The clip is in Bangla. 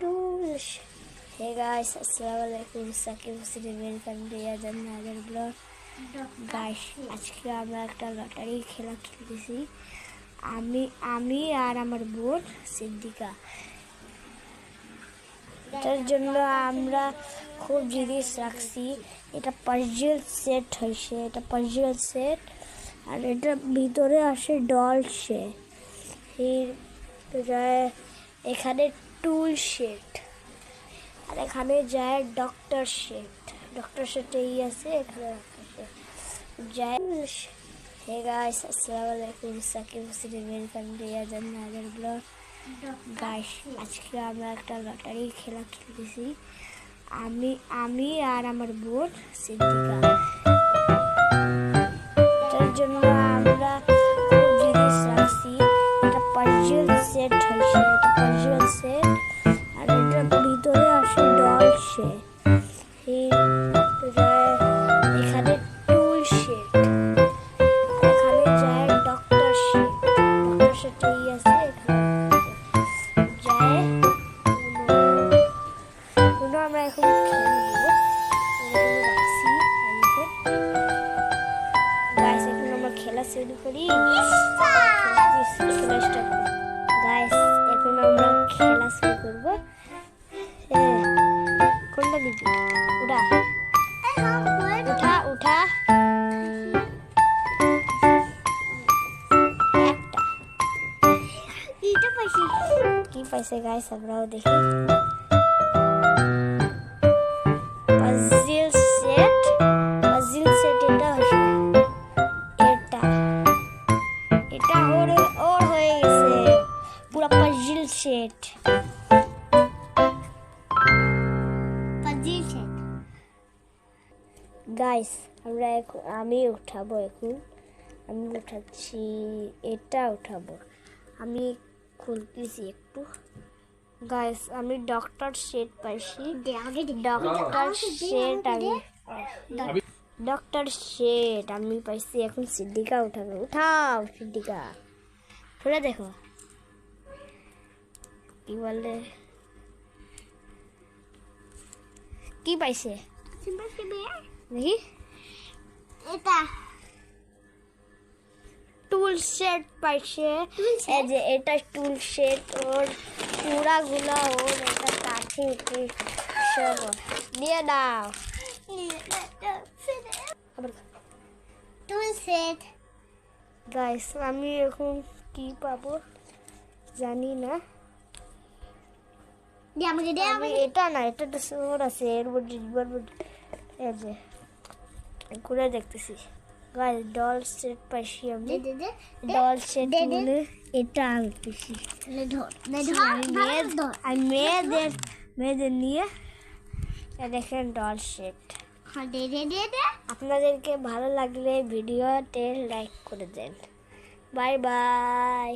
Tools. Hey guys, Assalamualaikum. Sakib Hussein welcome to another vlog. Guys, আজকে আমরা একটা লটারি খেলা খেলতেছি। আমি আর আমার বোন সিদ্দিকা। এটার জন্য আমরা খুব জিনিস রাখছি। এটা পাজল সেট হয়েছে, এটা পাজল সেট আর এটার ভিতরে আসে ডল সেট। এখানে টুল সেট আর এখানে যায় ডক্টর সেট এই আছে এখানে যায়। হে গাইস, আসসালামু আলাইকুম। Sakib Hossain welcome to another vlog. Guys, আজকে আমরা একটা লটারি খেলা খেলতেছি। আমি আর আমার বোন সিদ্দিকা। এটার জন্য আমরা খুব জিনিস রাখছি। এটা পাজল সেট হয়েছে, এটা পাজল সেট আর এটার ভিতরে আসে ডল সেট। এখানে টুল সেট আর এখানে যায় ডক্টর সেট এই আছে এখানে যায় আমরা এখন খেলবো। খেলা শুরু করি। গাইস, এখন আমরা খেলা শুরু করবো। কোনটা দিবি? উঠা উঠা কি পাইছে গাইস, আমরাও দেখি। পাজল সেট এটা হয়েছে, এটা ওর হয়ে গেছে পুরো পাজল সেট। গাইস, আমি উঠাবো এখন। আমি উঠাচ্ছি, এটা উঠাবো। আমি খুলতেছি একটু। গাইস, আমি ডক্টর সেট পাইছি। ডক্টর সেট আমি পাইছি। এখন সিদ্দিকা উঠাবো। উঠাও সিদ্দিকা, খুলে দেখো কি বলে, কি পাইছে দেখি। এটা টুল সেট পাইছে। এই যে এটা টুল সেট, ওর পুরা গুলা ওর এটা কাঠি সব দিয়ে দাও। টুল সেট গাইস, আমি এখন কি পাবো জানি না। এটা না, এটা তো ওর আছে এর এই যে ঘুরে দেখতেছি। গাইস, ডল সেট পাইছি আমি। ডল সেট মানে এটা আমি পেয়েছি। মেয়েদের নিয়ে দেখেন ডল সেট। আপনাদেরকে ভালো লাগলে ভিডিওতে লাইক করে দেন। Bye bye.